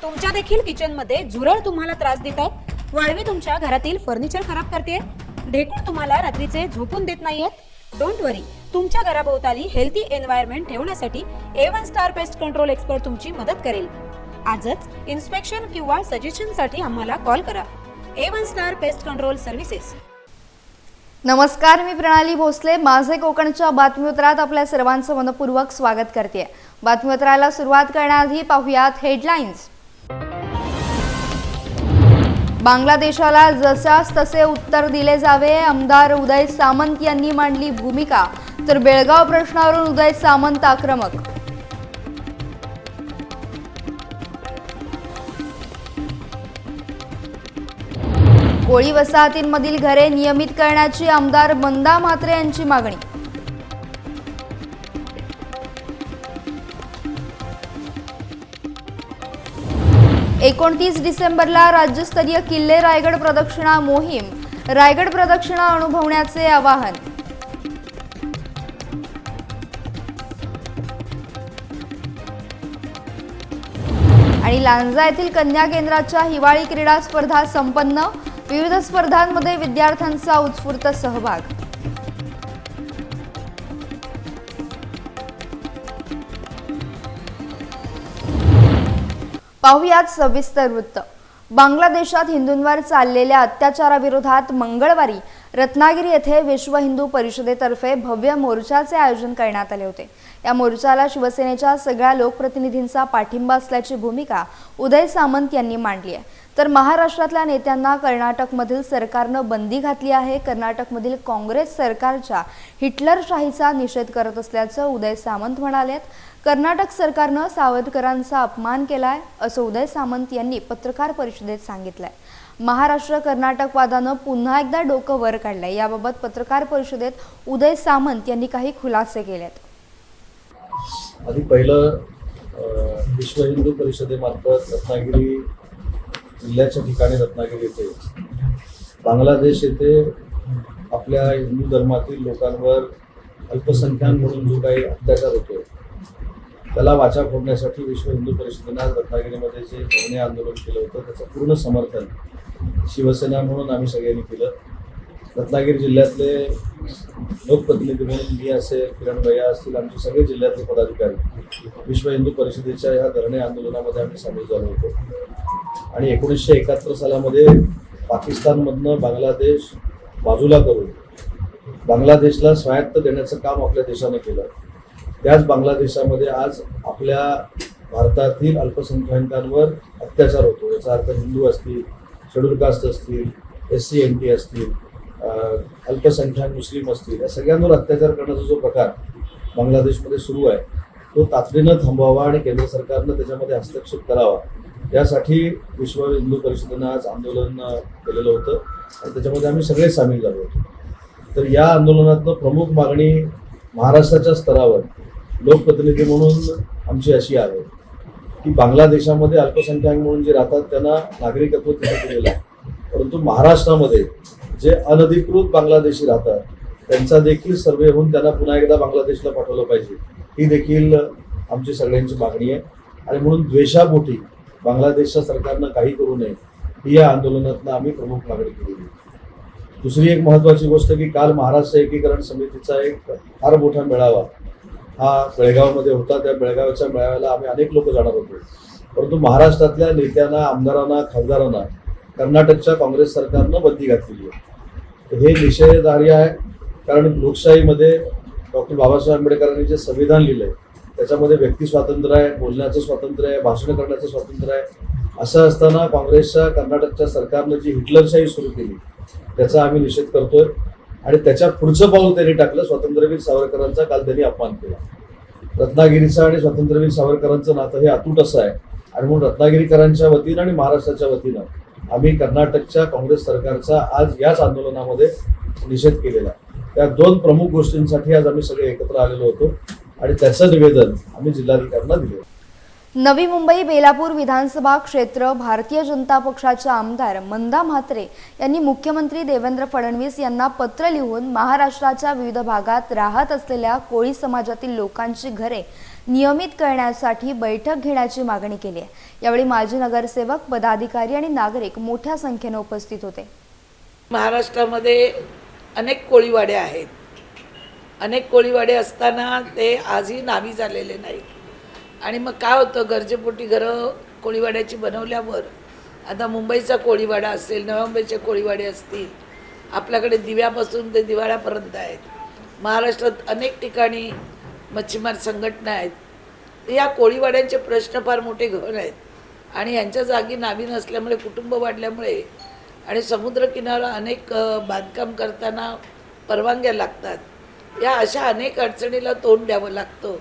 तुमच्या देखील किचनमध्ये झुरळ तुम्हाला त्रास देत आहेत, वाळवी तुमच्या घरातील फर्निचर खराब करते, ढेकूळ तुम्हाला रात्रीचे झोपून देत नाहीयेत, डोंट वरी. तुमच्या घराभोवताली हेल्थी एन्व्हायरमेंट ठेवण्यासाठी A1 star pest control expert तुमची मदत करेल. आजच इन्स्पेक्शन किंवा सजेशनसाठी आम्हाला कॉल करा. A1 star pest control services. नमस्कार, मी प्रणाली भोसले. माझे कोकणच्या बातमीपत्रात आपल्या सर्वांचं मनपूर्वक स्वागत करते. बातमीपत्राला सुरुवात करण्याआधी पाहूयात हेडलाईन्स. बांगलादेशाला जशास तसे उत्तर दिले जावे, आमदार उदय सामंत यांनी मांडली भूमिका. तर बेळगाव प्रश्नावरून उदय सामंत आक्रमक. कोळी वसाहतींमधील घरे नियमित करण्याची आमदार मंदा म्हात्रे यांची मागणी. डिसेंबरला राज्यस्तरीय किल्ले रायगड प्रदक्षिणा मोहीम. रायगड प्रदक्षिणा अनुभवण्याचे आवाहन. आणि लांजा येथील कन्या केंद्राच्या हिवाळी क्रीडा स्पर्धा संपन्न. विविध स्पर्धांमध्ये विद्यार्थ्यांचा उत्स्फूर्त सहभाग. पाहुयात सविस्तर वृत्त. बांगलादेशात हिंदूंवर चाललेल्या अत्याचाराविरोधात मंगळवारी रत्नागिरी येथे विश्व हिंदू परिषदेतर्फे भव्य मोर्चाचे आयोजन करण्यात आले होते. या मोर्चाला शिवसेनेच्या सगळ्या लोकप्रतिनिधींचा पाठिंबा असल्याची भूमिका उदय सामंत यांनी मांडली आहे. तर महाराष्ट्रातल्या नेत्यांना कर्नाटकमधील सरकारनं बंदी घातली आहे. कर्नाटकमधील काँग्रेस सरकारच्या हिटलरशाहीचा निषेध करत असल्याचं उदय सामंत म्हणालेत. कर्नाटक सरकारनं सावरकरांचा अपमान केलाय असं उदय सामंत यांनी पत्रकार परिषदेत सांगितलंय. महाराष्ट्र कर्नाटक वादानं पुन्हा एकदा डोकं वर काढलंय. याबाबत पत्रकार परिषदेत उदय सामंत यांनी काही खुलासे केलेत. आधी पहिलं विश्व हिंदू परिषदेमार्फत रत्नागिरी जिल्ह्याच्या ठिकाणी रत्नागिरी येथे बांगलादेश येथे आपल्या हिंदू धर्मातील लोकांवर अल्पसंख्याक म्हणून जो काही अत्याचार होतोय त्याला वाचा फोडण्यासाठी विश्व हिंदू परिषदेनं आज रत्नागिरीमध्ये जे धरणे आंदोलन केलं होतं त्याचं पूर्ण समर्थन शिवसेना म्हणून आम्ही सगळ्यांनी केलं. रत्नागिरी जिल्ह्यातले लोकप्रतिनिधी म्हणून मी असेल, किरण भैया असतील, आमचे सगळे जिल्ह्यातले पदाधिकारी विश्व हिंदू परिषदेच्या ह्या धरणे आंदोलनामध्ये आम्ही सामील झालो होतो. आणि 1971 सालामध्ये पाकिस्तानमधनं बांगलादेश बाजूला करून बांगलादेशला स्वायत्त देण्याचं काम आपल्या देशानं केलं. त्याच बांगलादेशामध्ये आज आपल्या भारतातील अल्पसंख्याकांवर अत्याचार होतो. याचा अर्थ हिंदू असतील, शेड्यूल कास्ट असतील, SC NT असतील, अल्पसंख्याक मुस्लिम असतील, या सगळ्यांवर अत्याचार करण्याचा जो प्रकार बांगलादेशमध्ये सुरू आहे तो तातडीनं थांबवावा आणि केंद्र सरकारनं त्याच्यामध्ये हस्तक्षेप करावा यासाठी विश्व हिंदू परिषदेनं आज आंदोलन केलेलं होतं आणि त्याच्यामध्ये आम्ही सगळे सामील झालो होतो. तर या आंदोलनातनं प्रमुख मागणी महाराष्ट्राच्या स्तरावर लोकप्रतिनिधी म्हणून आमची अशी आहे की बांगलादेशामध्ये अल्पसंख्याक म्हणून जे राहतात त्यांना नागरिकत्व तिथे दिलेलं आहे, परंतु महाराष्ट्रामध्ये जे अनधिकृत बांगलादेशी राहतात त्यांचा देखील सर्वे होऊन त्यांना पुन्हा एकदा बांगलादेशला पाठवलं पाहिजे, ही देखील आमची सगळ्यांची मागणी आहे. आणि म्हणून द्वेषापोटी बांगलादेशच्या सरकारनं काही करू नये ही या आंदोलनातनं आम्ही प्रमुख मागणी केली. दुसरी एक महत्त्वाची गोष्ट की काल महाराष्ट्र एकीकरण समितीचा एक फार मोठा मेळावा हा बेळगावमध्ये होता. त्या बेळगावच्या मेळाव्याला आम्ही अनेक लोक जाणार होतो, परंतु महाराष्ट्रातल्या नेत्यांना, आमदारांना, खासदारांना कर्नाटकच्या काँग्रेस सरकारनं बंदी घातलेली आहे. हे निषेधार्ह आहे, कारण लोकशाहीमध्ये डॉक्टर बाबासाहेब आंबेडकरांनी जे संविधान लिहिलंय त्याच्यामध्ये व्यक्ती स्वातंत्र्य आहे, बोलण्याचं स्वातंत्र्य आहे, भाषण करण्याचं स्वातंत्र्य आहे. असं असताना काँग्रेसच्या कर्नाटकच्या सरकारनं जी हिटलरशाही सुरू केली त्याचा आम्ही निषेध करतोय आणि त्याच्या पुढचं पाऊल त्यांनी टाकलं. स्वातंत्र्यवीर सावरकरांचा काल त्यांनी अपमान केला. रत्नागिरीचं आणि स्वातंत्र्यवीर सावरकरांचं नातं हे अतूट असं आहे आणि म्हणून रत्नागिरीकरांच्या वतीनं आणि महाराष्ट्राच्या वतीनं आम्ही कर्नाटकच्या काँग्रेस सरकारचा आज याच आंदोलनामध्ये निषेध केलेला आहे. त्या दोन प्रमुख गोष्टींसाठी आज आम्ही सगळे एकत्र आलेलो होतो आणि त्याचं निवेदन आम्ही जिल्हाधिकाऱ्यांना दिले. नवी मुंबई बेलापूर विधानसभा क्षेत्र भारतीय जनता पक्षाच्या आमदार मंदा म्हात्रे यांनी मुख्यमंत्री देवेंद्र फडणवीस यांना पत्र लिहून महाराष्ट्राच्या विविध भागात राहत असलेल्या कोळी समाजातील लोकांची घरे नियमित करण्यासाठी बैठक घेण्याची मागणी केली आहे। यावेळी माजी नगरसेवक, पदाधिकारी आणि नागरिक मोठ्या संख्येने उपस्थित होते। महाराष्ट्रामध्ये अनेक कोळीवाडे आहेत। अनेक कोळीवाडे असताना ते आजही नावी झालेले नाहीत आणि मग काय होतं, गरजेपोटी घरं कोळीवाड्याची बनवल्यावर आता मुंबईचा कोळीवाडा असेल, नव्या मुंबईचे कोळीवाडे असतील, आपल्याकडे दिव्यापासून ते दिवाळ्यापर्यंत आहेत। महाराष्ट्रात अनेक ठिकाणी मच्छीमार संघटना आहेत। या कोळीवाड्यांचे प्रश्न फार मोठे गहन आहेत आणि यांच्या जागी नावी नसल्यामुळे, कुटुंब वाढल्यामुळे आणि समुद्रकिनारा अनेक बांधकाम करताना परवानग्या लागतात। या अशा अनेक अडचणीला तोंड द्यावं लागतं।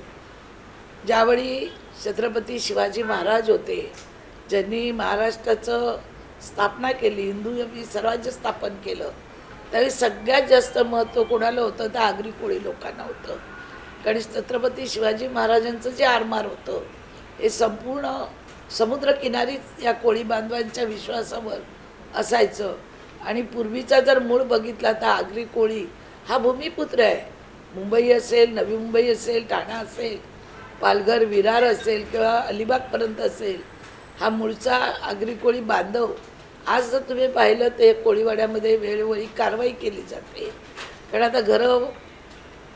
ज्यावेळी छत्रपती शिवाजी महाराज होते, ज्यांनी महाराष्ट्राचं स्थापना केली, हिंदू स्वराज्य स्थापन केलं, त्यावेळी सगळ्यात जास्त महत्त्व कोणाला होतं तर आगरी कोळी लोकांना होतं। कारण छत्रपती शिवाजी महाराजांचं जे आरमार होतं हे संपूर्ण समुद्रकिनारीच या कोळी बांधवांच्या विश्वासावर असायचं। आणि पूर्वीचा जर मूळ बघितला तर आगरी कोळी हा भूमिपुत्र आहे। मुंबई असेल, नवी मुंबई असेल, ठाणा असेल, पालघर, विरार असेल किंवा अलिबागपर्यंत असेल, हा मूळचा आगरी कोळी बांधव आज जर तुम्ही पाहिलं तर कोळीवाड्यामध्ये वेळोवेळी कारवाई केली जाते। कारण आता घरं,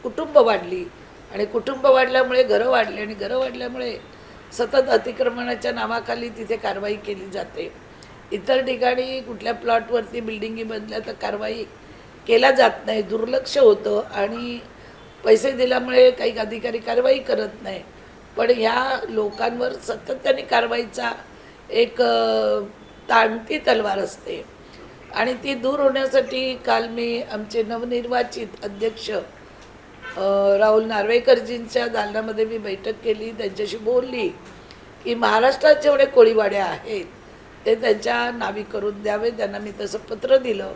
कुटुंब वाढली आणि कुटुंब वाढल्यामुळे घरं वाढली आणि घरं वाढल्यामुळे सतत अतिक्रमणाच्या नावाखाली तिथे कारवाई केली जाते। इतर ठिकाणी कुठल्या प्लॉटवरती बिल्डिंगी बनल्या तर कारवाई केला जात नाही, दुर्लक्ष होतं आणि पैसे दिल्यामुळे काही अधिकारी कारवाई करत नाही। पण ह्या लोकांवर सातत्याने कारवाईचा एक ताणती तलवार असते आणि ती दूर होण्यासाठी काल मी आमचे नवनिर्वाचित अध्यक्ष राहुल नार्वेकरजींच्या दालनामध्ये मी बैठक केली, त्यांच्याशी बोलली की महाराष्ट्रात जेवढे कोळीवाडे आहेत ते त्यांच्या नावी करून द्यावे। त्यांना मी तसं पत्र दिलं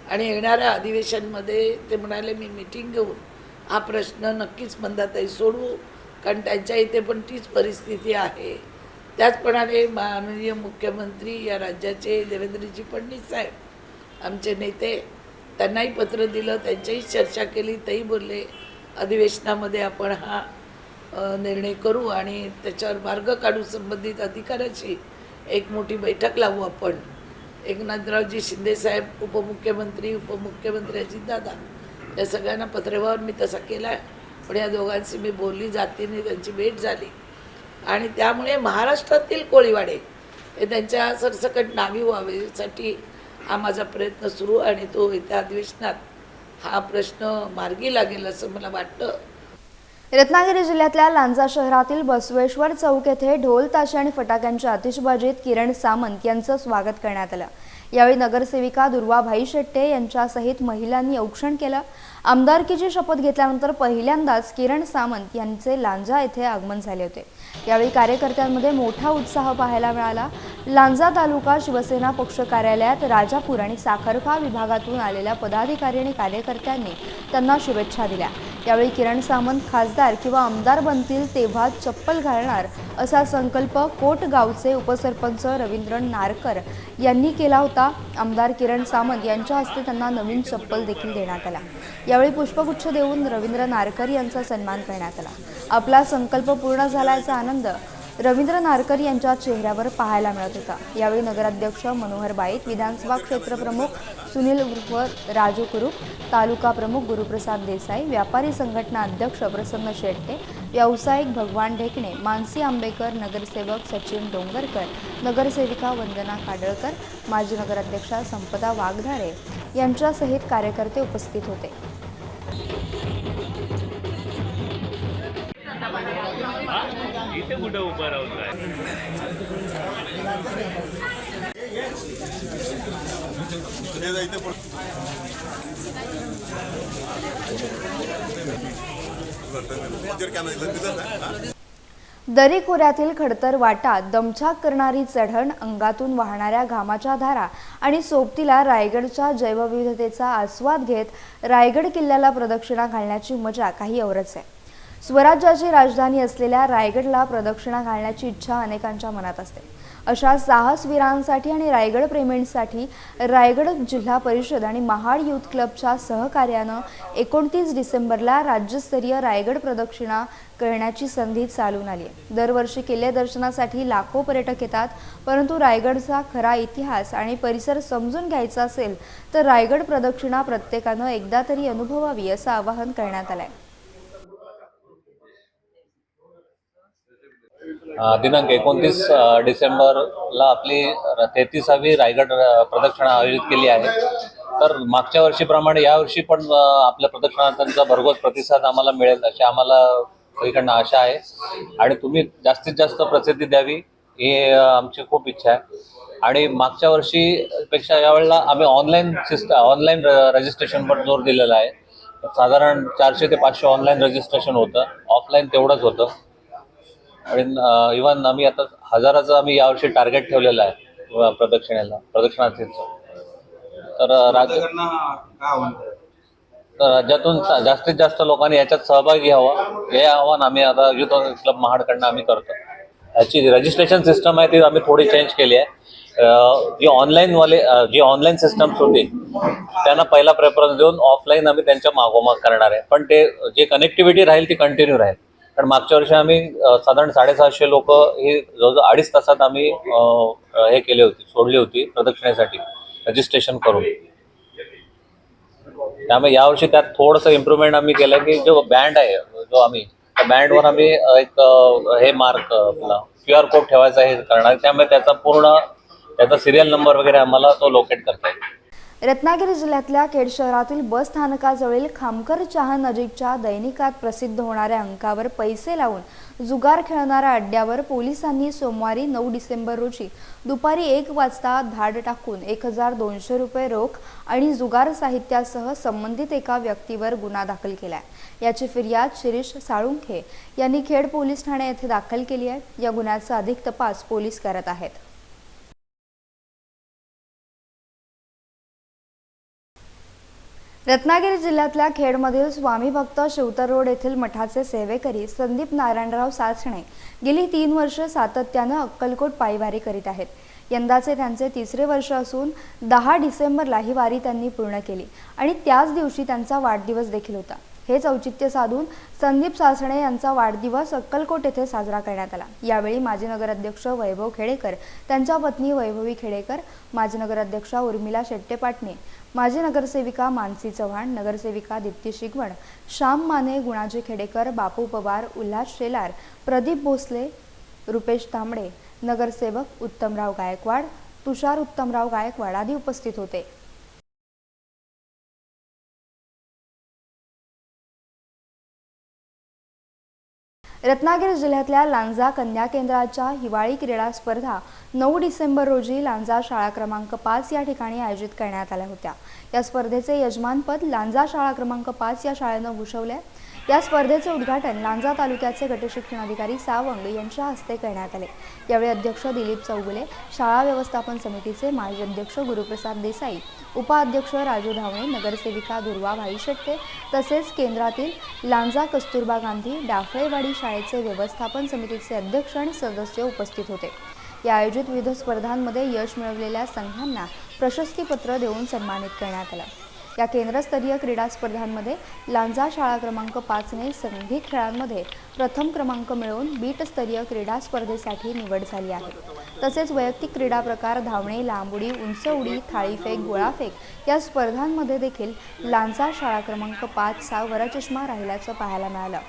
आणि येणाऱ्या अधिवेशनमध्ये ते म्हणाले मी मीटिंग घेऊन हा प्रश्न नक्कीच मंदाताई सोडवू, कारण त्यांच्या इथे पण तीच परिस्थिती आहे। त्याचप्रमाणे माननीय मुख्यमंत्री या राज्याचे देवेंद्रजी फडणवीस साहेब, आमचे नेते, त्यांनाही पत्र दिलं, त्यांच्याही चर्चा केली। तेही बोलले अधिवेशनामध्ये आपण हा निर्णय करू आणि त्याच्यावर मार्ग काढू। संबंधित अधिकाऱ्याची एक मोठी बैठक लावू आपण। एकनाथरावजी शिंदेसाहेब, उपमुख्यमंत्री अजितदादा, या सगळ्यांना पत्रव्यवहार मी तसा केला आहे। पण या दोघांशी मी बोलली, जातीने त्यांची भेट झाली आणि त्यामुळे महाराष्ट्रातील कोळीवाडे हे त्यांच्या सरसकट नावी व्हावे यासाठी हा माझा प्रयत्न सुरू आणि तो येत्या अधिवेशनात हा प्रश्न मार्गी लागेल असं मला वाटतं। रत्नागिरी जिल्ह्यातल्या लांजा शहरातील बसवेश्वर चौक येथे ढोल ताशे आणि फटाक्यांच्या आतिषबाजीत किरण सामंत यांचं स्वागत करण्यात आलं। यावेळी नगरसेविका दुर्वाभाई शेट्टे यांच्यासहित महिलांनी औक्षण केलं। आमदारकीची शपथ घेतल्यानंतर पहिल्यांदाच किरण सामंत यांचे लांजा येथे आगमन झाले होते। यावेळी कार्यकर्त्यांमध्ये मोठा उत्साह पाहायला मिळाला। लांजा तालुका शिवसेना पक्ष कार्यालयात राजापूर आणि साखरखा विभागातून आलेल्या पदाधिकारी आणि कार्यकर्त्यांनी त्यांना शुभेच्छा दिल्या। यावेळी किरण सामंत खासदार किंवा आमदार बनतील तेव्हा चप्पल घालणार असा संकल्प कोट गावचे उपसरपंच रवींद्र नारकर यांनी केला होता। आमदार किरण सामंत यांच्या हस्ते त्यांना नवीन चप्पल देखील देण्यात आला। यावेळी पुष्पगुच्छ देऊन रवींद्र नारकर यांचा सन्मान करण्यात आला। आपला संकल्प पूर्ण झाल्याचा आनंद रवींद्र नारकर यांच्या चेहऱ्यावर पाहायला मिळत होता। यावेळी नगराध्यक्ष मनोहर बाईत, विधानसभा क्षेत्र प्रमुख सुनील उर्फ राजू कुरुप, तालुका प्रमुख गुरुप्रसाद देसाई, व्यापारी संघटना अध्यक्ष प्रसन्न शेट्टे, व्यावसायिक भगवान ढेकणे, मानसी आंबेकर, नगरसेवक सचिन डोंगरकर, नगरसेविका वंदना काडळकर, माजी नगराध्यक्षा संपदा वाघधारे यांच्यासहित कार्यकर्ते उपस्थित होते। इथे कुठे उभा राहून दरी खोऱ्यातील खडतर वाटा, दमछाक करणारी चढण, अंगातून वाहणाऱ्या घामाच्या धारा आणि सोबतीला रायगडच्या जैवविविधतेचा आस्वाद घेत रायगड किल्ल्याला प्रदक्षिणा घालण्याची मजा काही औरच आहे। स्वराज्याची राजधानी असलेल्या रायगडला प्रदक्षिणा घालण्याची इच्छा अनेकांच्या मनात असते। अशा साहसवीरांसाठी आणि रायगड प्रेमींसाठी रायगड जिल्हा परिषद आणि महाड यूथ क्लबच्या सहकार्यानं 29 डिसेंबरला राज्यस्तरीय रायगड प्रदक्षिणा करण्याची संधी चालून आली आहे. दरवर्षी किल्ले दर्शनासाठी लाखो पर्यटक येतात, परंतु रायगडचा खरा इतिहास आणि परिसर समजून घ्यायचा असेल तर रायगड प्रदक्षिणा प्रत्येकानं एकदा तरी अनुभवावी असं आवाहन करण्यात आलंय. दिनांक 29 डिसेंबरला आपली 33वी रायगड प्रदक्षिणा आयोजित केली आहे. तर मागच्या वर्षीप्रमाणे यावर्षी पण आपल्या प्रदक्षिणार्थ्यांचा भरघोस प्रतिसाद आम्हाला मिळेल अशी आम्हाला सगळीकडनं आशा आहे आणि तुम्ही जास्तीत जास्त प्रसिद्धी द्यावी ही आमची खूप इच्छा आहे. आणि मागच्या वर्षीपेक्षा यावेळेला आम्ही ऑनलाईन रजिस्ट्रेशनवर जोर दिलेला आहे. साधारण 400 ते 500 ऑनलाईन रजिस्ट्रेशन होतं, ऑफलाईन तेवढंच होतं. आणि इव्हन आम्ही आता 1000चं आम्ही यावर्षी टार्गेट ठेवलेलं आहे प्रदक्षिणार्थींचं. तर राज्यातून जास्तीत जास्त लोकांनी याच्यात सहभागी घ्यावा हे आव्हान आम्ही आता युथ क्लब महाडकडनं आम्ही करतो. याची रजिस्ट्रेशन सिस्टम आहे ती आम्ही थोडी चेंज केली आहे. जी ऑनलाईन सिस्टम्स होती त्यांना पहिला प्रेफरन्स देऊन ऑफलाईन आम्ही त्यांच्या मागोमाग करणार आहे. पण ते जे कनेक्टिव्हिटी राहील ती कंटिन्यू राहील. कारण मागच्या वर्षी आम्ही साधारण 750 लोक ही जवळजवळ 2.5 तासात आम्ही हे केली होती, सोडली होती प्रदक्षिणेसाठी रजिस्ट्रेशन करून. त्यामुळे यावर्षी त्यात थोडंसं इम्प्रूव्हमेंट आम्ही केलं की जो बँड आहे जो आम्ही त्या बँडवर आम्ही एक हे मार्क आपला QR कोड ठेवायचा हे करणार. त्यामुळे त्याचा सिरियल नंबर वगैरे आम्हाला तो लोकेट करता येईल. रत्नागिरी जिल्ह्यातल्या खेड शहरातील बस स्थानकाजवळील खामकर चहा नजीकच्या दैनिकात प्रसिद्ध होणाऱ्या अंकावर पैसे लावून जुगार खेळणाऱ्या अड्ड्यावर पोलिसांनी सोमवारी 9 डिसेंबर रोजी दुपारी 1 वाजता धाड टाकून 1200 रुपये रोख आणि जुगार साहित्यासह संबंधित एका व्यक्तीवर गुन्हा दाखल केलाय. याची फिर्याद शिरीष साळुंखे यांनी खेड पोलीस ठाणे येथे दाखल केली आहे. या गुन्ह्याचा अधिक तपास पोलीस करत आहेत. रत्नागिरी जिल्ह्यातल्या खेडमधील स्वामी भक्त शिवतर रोड येथील मठाचे सेवेकरी संदीप नारायणराव सासणे गेली 3 वर्ष सातत्यानं अक्कलकोट पायवारी करीत आहेत. यंदाचे त्यांचे 3रे वर्ष असून 10 डिसेंबरला ही वारी त्यांनी पूर्ण केली आणि त्याच दिवशी त्यांचा वाढदिवस देखील होता. हेच औचित्य साधून संदीप सासणे यांचा वाढदिवस अक्कलकोट येथे साजरा करण्यात आला. यावेळी माजी नगराध्यक्ष वैभव खेडेकर, त्यांच्या पत्नी वैभवी खेडेकर, माजी नगराध्यक्षा उर्मिला शेट्टे-पाटणे, माजी नगरसेविका मानसी चव्हाण, नगरसेविका दीप्ती शिगवण, श्याम माने, गुणाजी खेडेकर, बापू पवार, उल्हास शेलार, प्रदीप भोसले, रुपेश तांबडे, नगरसेवक उत्तमराव गायकवाड, तुषार उत्तमराव गायकवाड आदी उपस्थित होते. रत्नागिरी जिल्ह्यातल्या लांजा कन्या केंद्राच्या हिवाळी क्रीडा स्पर्धा 9 डिसेंबर रोजी लांजा शाळा क्रमांक 5 या ठिकाणी आयोजित करण्यात आल्या होत्या. या स्पर्धेचे यजमानपद लांजा शाळा क्रमांक 5 या शाळेनं भूषवले. या स्पर्धेचे उद्घाटन लांजा तालुक्याचे गटशिक्षण अधिकारी सावंग यांच्या हस्ते करण्यात आले. यावेळी अध्यक्ष दिलीप चौगुले, शाळा व्यवस्थापन समितीचे माजी अध्यक्ष गुरुप्रसाद देसाई, उपाध्यक्ष राजू धावणे, नगरसेविका दुर्वा भाईशेट्टे तसेच केंद्रातील लांजा कस्तुरबा गांधी डाफळेवाडी शाळेचे व्यवस्थापन समितीचे अध्यक्ष आणि सदस्य उपस्थित होते. या आयोजित विविध स्पर्धांमध्ये यश मिळवलेल्या संघांना प्रशस्तीपत्र देऊन सन्मानित करण्यात आलं. या केंद्रस्तरीय क्रीडा स्पर्धांमध्ये लांजा शाळा क्रमांक 5ने संघी खेळांमध्ये प्रथम क्रमांक मिळवून बीटस्तरीय क्रीडा स्पर्धेसाठी निवड झाली आहे. तसेच वैयक्तिक क्रीडा प्रकार धावणे, लांब उडी, उंच उडी, थाळीफेक, गोळाफेक या स्पर्धांमध्ये देखील लांजा शाळा क्रमांक 5चा वरचष्मा राहिल्याचं पाहायला मिळालं.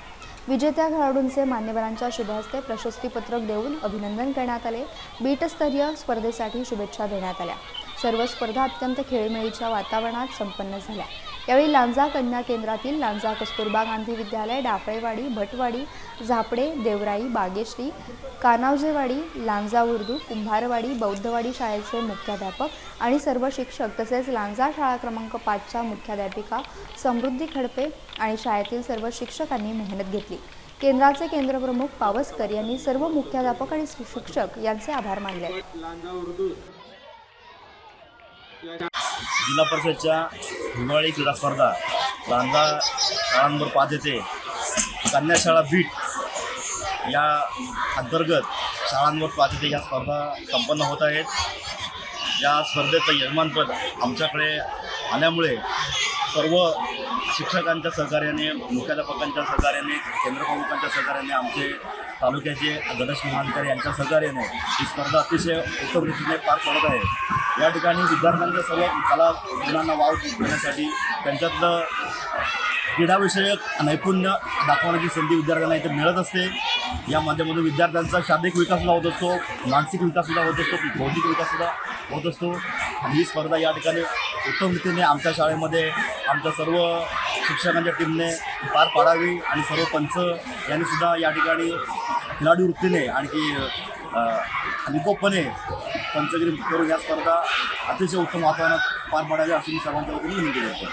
विजेत्या खेळाडूंचे मान्यवरांच्या शुभहस्ते प्रशस्तीपत्रक देऊन अभिनंदन करण्यात आले. बीटस्तरीय स्पर्धेसाठी शुभेच्छा देण्यात आल्या. सर्व स्पर्धा अत्यंत खेळीमेळीच्या वातावरणात संपन्न झाल्या. यावेळी लांजा कन्या केंद्रातील लांजा कस्तुरबा गांधी विद्यालय, डाफळेवाडी, भटवाडी, झापडे, देवराई, बागेश्री, कानावजेवाडी, लांजा उर्दू, कुंभारवाडी, बौद्धवाडी शाळेचे मुख्याध्यापक आणि सर्व शिक्षक तसेच लांजा शाळा क्रमांक 5च्या मुख्याध्यापिका समृद्धी खडपे आणि शाळेतील सर्व शिक्षकांनी मेहनत घेतली. केंद्राचे केंद्रप्रमुख पावसकर यांनी सर्व मुख्याध्यापक आणि शिक्षक यांचे आभार मानले. जिल्हा परिषदच्या हिवाळी क्रीडा स्पर्धा लांजा शाळा नंबर 5 येथे कन्या शाळा बीट या अंतर्गत शाळांवर 5 येथे या स्पर्धा संपन्न होत आहेत. या स्पर्धेचं यजमानपद आमच्याकडे आल्यामुळे सर्व शिक्षकांच्या सहकार्याने, मुख्याध्यापकांच्या सहकार्याने, केंद्रप्रमुखांच्या सहकार्याने, आमचे तालुक्याचे गणेश महाधिकारी यांच्या सहकार्याने ही स्पर्धा अतिशय उत्तम रीतीने पार पडत आहे. या ठिकाणी विद्यार्थ्यांच्या सर्व कला गुणांना वाव देण्यासाठी त्यांच्यातलं क्रीडाविषयक नैपुण्य दाखवण्याची संधी विद्यार्थ्यांना इथे मिळत असते. या माध्यमातून विद्यार्थ्यांचा शारीरिक विकाससुद्धा होत असतो, मानसिक विकाससुद्धा होत असतो, बौद्धिक विकाससुद्धा होत असतो. आणि ही स्पर्धा या ठिकाणी उत्तम रीतीने आमच्या शाळेमध्ये आमच्या सर्व शिक्षकांच्या टीमने पार पाडावी आणि सर्व पंच यांनीसुद्धा या ठिकाणी खिलाडी वृत्तीने आणखी निकोपणे पंचगिरी करून या स्पर्धा अतिशय उत्तम वातावरणात पार पाडाव्या अशी मी सर्वांच्या वतीने विनंती करतो.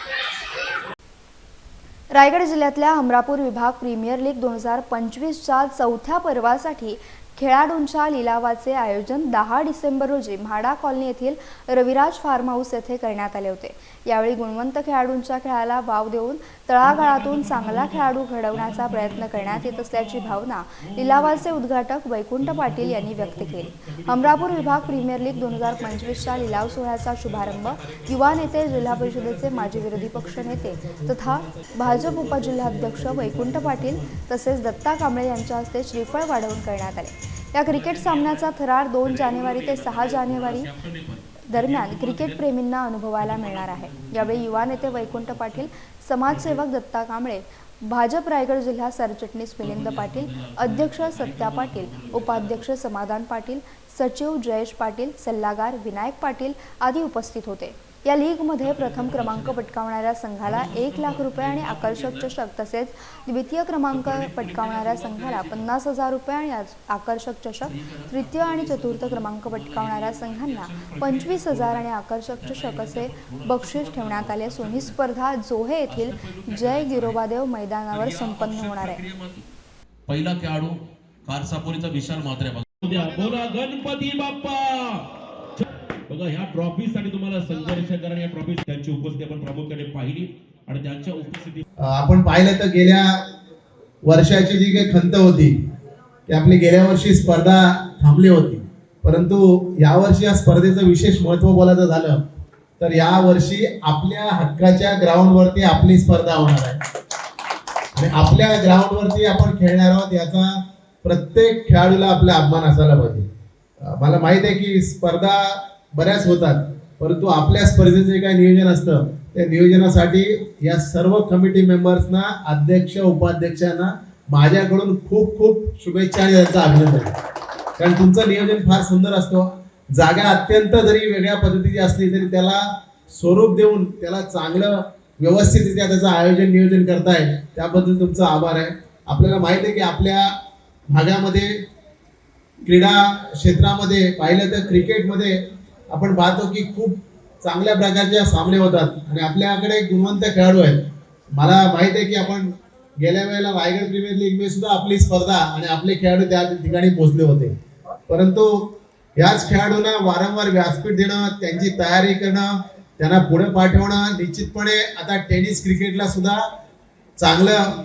रायगड जिल्ह्यातल्या हमरापूर विभाग प्रीमियर लीग 2025च्या चौथ्या पर्वासाठी खेळाडूंच्या लिलावाचे आयोजन 10 डिसेंबर रोजी म्हाडा कॉलनी येथील रविराज फार्म हाऊस येथे करण्यात आले होते. यावेळी गुणवंत खेळाडूंच्या खेळाला वाव देऊन तळागाळातून चांगला खेळाडू घडवण्याचा प्रयत्न करण्यात येत असल्याची भावना लिलावाचे उद्घाटक वैकुंठ पाटील यांनी व्यक्त केली. हमरापूर विभाग प्रीमियर लीग 2025च्या लिलाव सोहळ्याचा शुभारंभ युवा नेते, जिल्हा परिषदेचे माजी विरोधी पक्ष नेते तथा भाजप उपजिल्हाध्यक्ष वैकुंठ पाटील तसेच दत्ता कांबळे यांच्या हस्ते श्रीफळ वाढवून करण्यात आले. या क्रिकेट सामन्याचा थरार 2 जानेवारी ते 6 जानेवारी दरम्यान क्रिकेट प्रेमींना अनुभवायला मिळणार आहे. यावेळी युवा नेते वैकुंठ पाटील, समाजसेवक दत्ता कांबळे, भाजप रायगड जिल्हा सरचिटणीस मिलिंद पाटील, अध्यक्ष सत्या पाटील, उपाध्यक्ष समाधान पाटील, सचिव जयेश पाटील, सल्लागार विनायक पाटील आदी उपस्थित होते. या लीगमध्ये प्रथम क्रमांक पटकावणाऱ्या संघाला 1 लाख रुपये आणि आकर्षक चषक तसेच द्वितीय क्रमांक पटकावणाऱ्या संघाला 50,000 रुपये आणि आकर्षक चषक, तृतीय आणि चतुर्थ क्रमांक पटकावणाऱ्या संघांना 25,000 आणि आकर्षक चषक असे बक्षीस ठेवण्यात आले असून ही स्पर्धा जोहे येथील जय गिरोबादेव मैदानावर संपन्न होणार आहे. पहिला खेळाडू कारसापोरीचा विशाल म्हात्रे. बोला गणपती बाप्पा. बघा ह्या ट्रॉफीसाठी तुम्हाला संघर्ष करा. या ट्रॉफी त्यांची उपस्थिती आपण प्रामुख्याने पाहिली आणि त्यांच्या उपस्थिती आपण पाहिलं तर गेल्या वर्षाची जी काही खंत होती ती आपली गेल्या वर्षी स्पर्धा थांबली होती, परंतु यावर्षी या स्पर्धेचं विशेष महत्त्व बोलायचं झालं तर या वर्षी आपल्या हक्काच्या ग्राउंडवरती आपली स्पर्धा होणार आहे आणि आपल्या ग्राउंडवरती आपण खेळणार आहोत याचा प्रत्येक खेळाडूला आपला अभिमान असायला पाहिजे. मला माहित आहे की स्पर्धा बऱ्याच होतात, परंतु आपल्या स्पर्धेचं जे काही नियोजन असतं त्या नियोजनासाठी या सर्व कमिटी मेंबर्सना, अध्यक्ष उपाध्यक्षांना माझ्याकडून खूप खूप शुभेच्छा आणि त्यांचं अभिनंदन. कारण तुमचं नियोजन फार सुंदर असतो. जागा अत्यंत जरी वेगळ्या पद्धतीची असली तरी त्याला स्वरूप देऊन त्याला चांगलं व्यवस्थितरित्या त्याचं आयोजन नियोजन करताय त्याबद्दल तुमचा आभार आहे. आपल्याला माहिती आहे की आपल्या भागामध्ये क्रीडा क्षेत्रामध्ये पाहिलं तर क्रिकेटमध्ये आपण पाहतो की खूप चांगल्या प्रकारचे सामने होतात आणि आपल्याकडे गुणवंत खेळाडू आहेत. मला माहित आहे की आपण गेल्या वेळेला रायगड प्रीमियर लीग मध्ये सुद्धा आपली स्पर्धा आणि आपले खेळाडू त्या ठिकाणी पोहोचले होते, परंतु याच खेळाडूंना वारंवार व्यासपीठ देणं, त्यांची तयारी करणं, त्यांना पुढे पाठवणं निश्चितपणे आता टेनिस क्रिकेटला सुद्धा चांगलं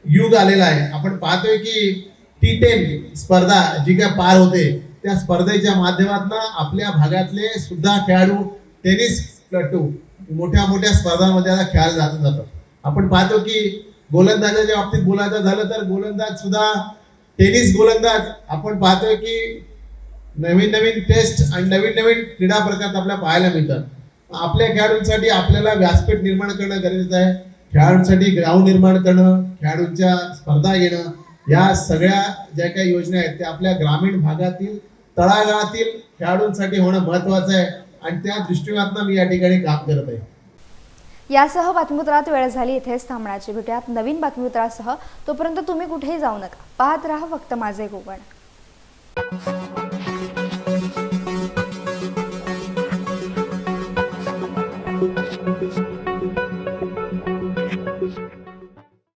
युग आलेलं आहे. आपण पाहतोय की T10 स्पर्धा जी काय पार होते त्या स्पर्धेच्या माध्यमातून आपल्या भागातले सुद्धा खेळाडू टेनिसपटू मोठ्या मोठ्या स्पर्धांमध्ये आता खेळायला जातात. आपण पाहतो की गोलंदाजाच्या बाबतीत बोलायचं झालं तर गोलंदाज सुद्धा टेनिस गोलंदाज आपण पाहतोय की नवीन नवीन टेस्ट आणि नवीन नवीन क्रीडा प्रकार आपल्याला पाहायला मिळतात. आपल्या खेळाडूंसाठी आपल्याला व्यासपीठ निर्माण करणं गरजेचं आहे. खेळाडूंसाठी ग्राउंड निर्माण करणं, खेळाडूंच्या स्पर्धा घेणं, या सगळ्या ज्या काही योजना आहेत त्या आपल्या ग्रामीण भागातील तळागाळातील खेळाडूंसाठी होणं महत्त्वाचं आहे आणि त्या दृष्टिकोनातून मी या ठिकाणी काम करत आहे. यासह बातमीपत्रात वेळ झाली इथेच थांबण्याची. भेटूयात नवीन बातमीपत्रासह. तोपर्यंत तुम्ही कुठेही जाऊ नका. पाहत राहा फक्त माझे कोकण.